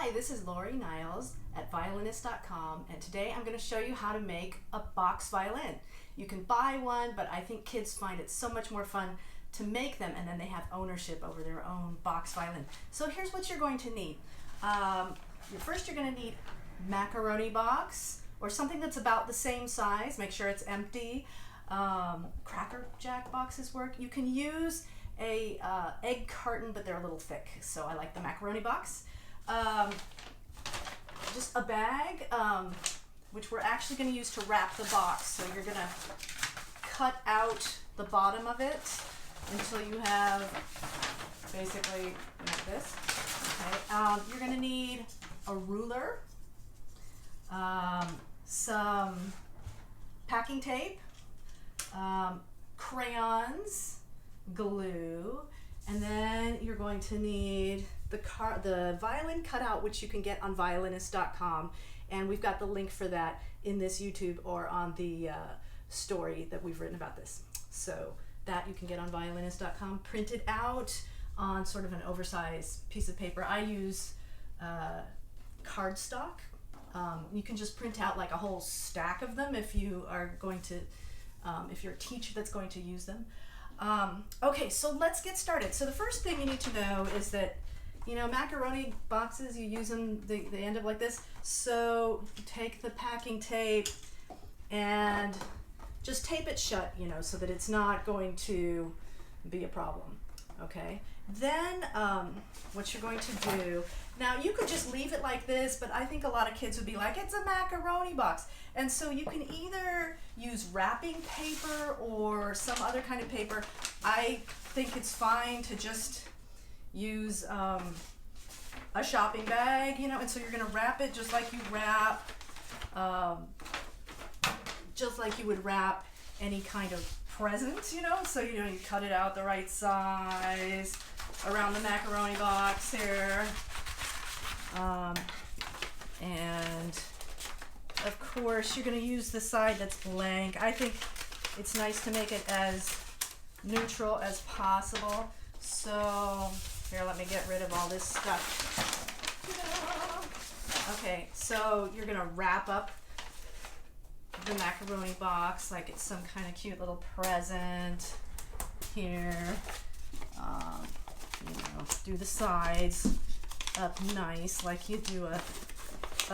Hi, this is Lori Niles at Violinist.com, and today I'm going to show you how to make a box violin. You can buy one, but I think kids find it so much more fun to make them, and then they have ownership over their own box violin. So here's what you're going to need. First you're going to need macaroni box, or something that's about the same size. Make sure it's empty. Cracker Jack boxes work. You can use a egg carton, but they're a little thick, so I like the macaroni box. Just a bag, which we're actually going to use to wrap the box. So you're going to cut out the bottom of it until you have basically like this. Okay. You're going to need a ruler, some packing tape, crayons, glue, and then you're going to need the violin cutout, which you can get on Violinist.com, and we've got the link for that in this YouTube or on the story that we've written about this. So that you can get on Violinist.com, printed out on sort of an oversized piece of paper. I use cardstock. You can just print out like a whole stack of them if you are going to, if you're a teacher that's going to use them. Okay, so let's get started. So the first thing you need to know is that, you know, macaroni boxes, you use them, they end up like this. So take the packing tape and just tape it shut, you know, so that it's not going to be a problem. Okay, then what you're going to do, now you could just leave it like this, but I think a lot of kids would be like, it's a macaroni box. And so you can either use wrapping paper or some other kind of paper. I think it's fine to just use a shopping bag, you know, and so you're gonna wrap it just like you wrap, just like you would wrap any kind of present, you know. So, you know, you cut it out the right size around the macaroni box here. And of course you're going to use the side that's blank. I think it's nice to make it as neutral as possible. So here, let me get rid of all this stuff. Okay, so you're going to wrap up the macaroni box like it's some kind of cute little present here. You know, do the sides up nice like you do a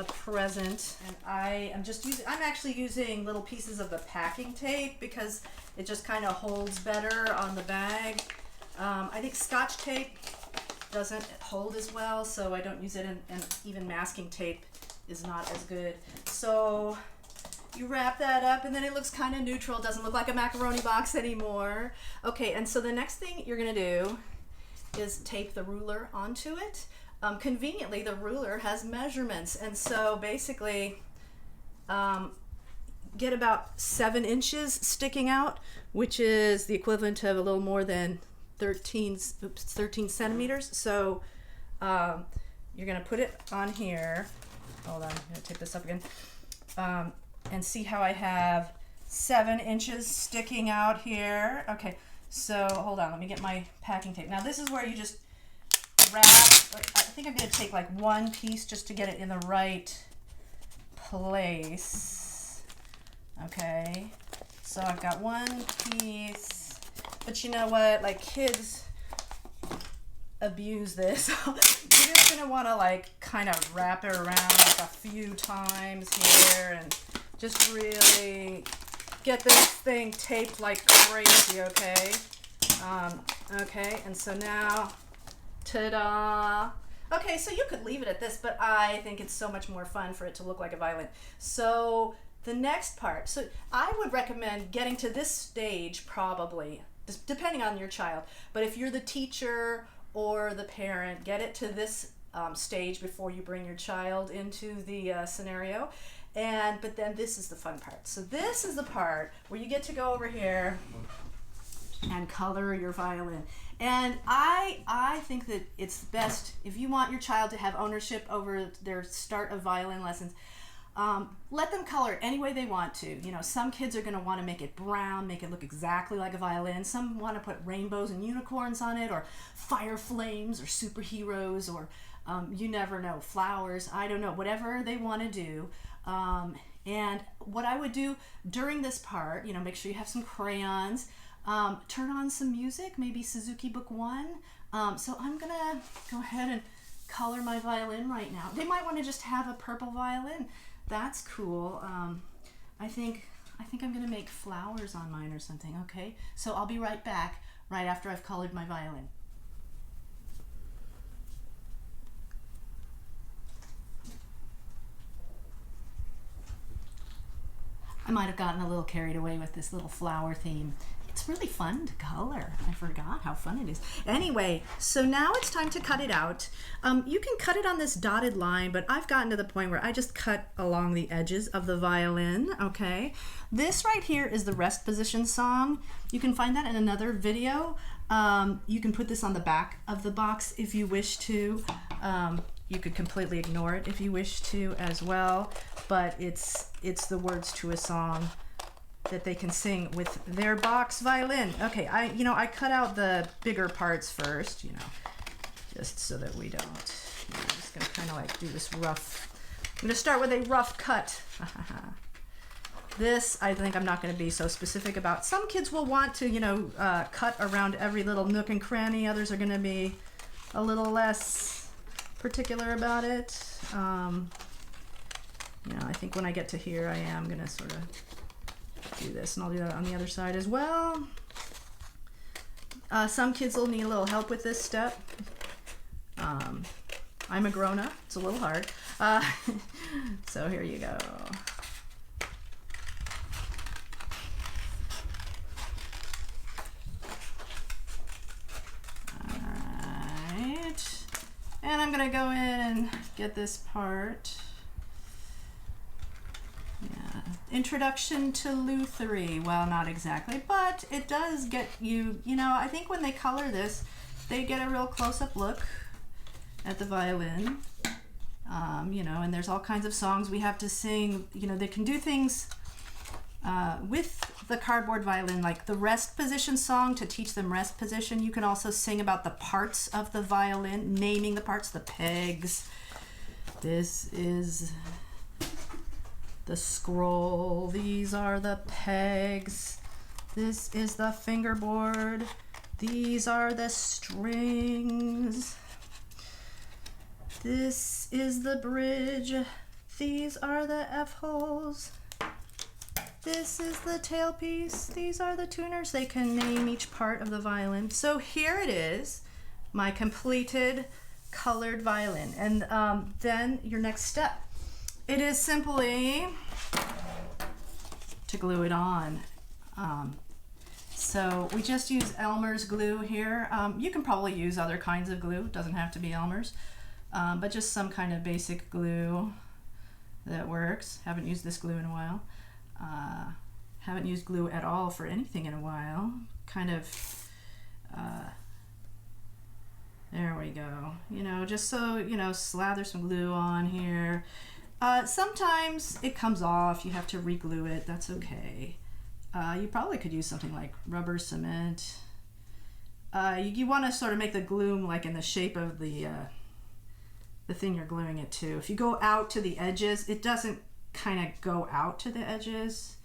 present. And I'm actually using little pieces of the packing tape because it just kind of holds better on the bag. I think Scotch tape doesn't hold as well, so I don't use it, and even masking tape is not as good. So you wrap that up and then it looks kind of neutral. It doesn't look like a macaroni box anymore. Okay, and so the next thing you're gonna do is tape the ruler onto it. Conveniently, the ruler has measurements, and so basically get about 7 inches sticking out, which is the equivalent of a little more than 13 centimeters. So you're gonna put it on here. Hold on, I'm gonna tape this up again. And see how I have 7 inches sticking out here. Okay, so hold on, let me get my packing tape. Now this is where you just wrap. I think I'm going to take like one piece just to get it in the right place. Okay, so I've got one piece, but you know what, like kids abuse this. You're just going to want to like kind of wrap it around like a few times here and just really get this thing taped like crazy. Okay, okay, and so now, ta-da! Okay, so you could leave it at this, but I think it's so much more fun for it to look like a violin. So the next part, so I would recommend getting to this stage probably, depending on your child, but if you're the teacher or the parent, get it to this stage before you bring your child into the scenario. But then this is the fun part. So this is the part where you get to go over here and color your violin. And I think that it's best, if you want your child to have ownership over their start of violin lessons, let them color it any way they want to. You know, some kids are going to want to make it brown, make it look exactly like a violin. Some want to put rainbows and unicorns on it, or fire flames, or superheroes, or You never know. Flowers, I don't know, whatever they want to do. And what I would do during this part, you know, make sure you have some crayons, turn on some music, maybe Suzuki Book 1. So I'm gonna go ahead and color my violin right now. They might want to just have a purple violin. That's cool. I think I'm gonna make flowers on mine or something. Okay, so I'll be right back right after I've colored my violin. I might have gotten a little carried away with this little flower theme. It's really fun to color. I forgot how fun it is. Anyway, so now it's time to cut it out. You can cut it on this dotted line, but I've gotten to the point where I just cut along the edges of the violin, okay? This right here is the rest position song. You can find that in another video. You can put this on the back of the box if you wish to. You could completely ignore it if you wish to as well, but it's the words to a song that they can sing with their box violin. Okay, I cut out the bigger parts first, you know, just so that we don't, I'm just gonna kind of like do this rough, I'm gonna start with a rough cut. This, I think I'm not gonna be so specific about. Some kids will want to, you know, cut around every little nook and cranny. Others are gonna be a little less particular about it. You know, I think when I get to here, I am gonna sort of do this, and I'll do that on the other side as well. Some kids will need a little help with this step. I'm a grown-up, it's a little hard. So here you go. Alright, and I'm gonna go in and get this part. Introduction to Luthery. Well, not exactly, but it does get you, you know, I think when they color this, they get a real close-up look at the violin. You know, and there's all kinds of songs we have to sing. You know, they can do things with the cardboard violin, like the rest position song to teach them rest position. You can also sing about the parts of the violin, naming the parts, the pegs. This is the scroll, these are the pegs, this is the fingerboard, these are the strings, this is the bridge, these are the F-holes, this is the tailpiece, these are the tuners. They can name each part of the violin. So here it is, my completed colored violin. And then your next step. It is simply to glue it on. So we just use Elmer's glue here. You can probably use other kinds of glue. It doesn't have to be Elmer's, but just some kind of basic glue that works. Haven't used this glue in a while. Haven't used glue at all for anything in a while. Kind of, there we go. You know, just so, you know, slather some glue on here. Sometimes it comes off, you have to re-glue it, that's okay. You probably could use something like rubber cement. You want to sort of make the glue like in the shape of the thing you're gluing it to. If you go out to the edges, it doesn't kind of go out to the edges.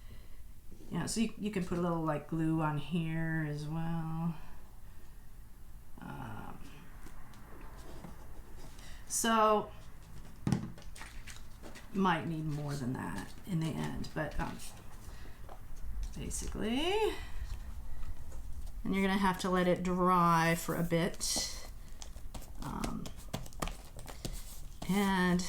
You know, so you can put a little like glue on here as well. So might need more than that in the end, but basically, and you're gonna have to let it dry for a bit. And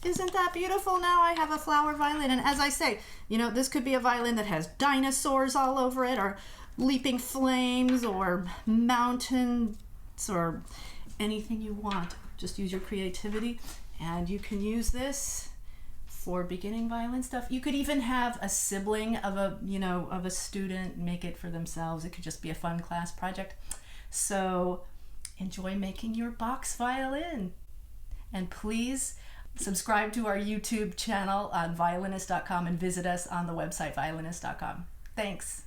isn't that beautiful? Now I have a flower violin, and as I say, you know, this could be a violin that has dinosaurs all over it, or leaping flames, or mountains, or anything you want. Just use your creativity, and you can use this for beginning violin stuff. You could even have a sibling of a, you know, of a student make it for themselves. It could just be a fun class project. So enjoy making your box violin. And please subscribe to our YouTube channel on Violinist.com and visit us on the website Violinist.com. Thanks.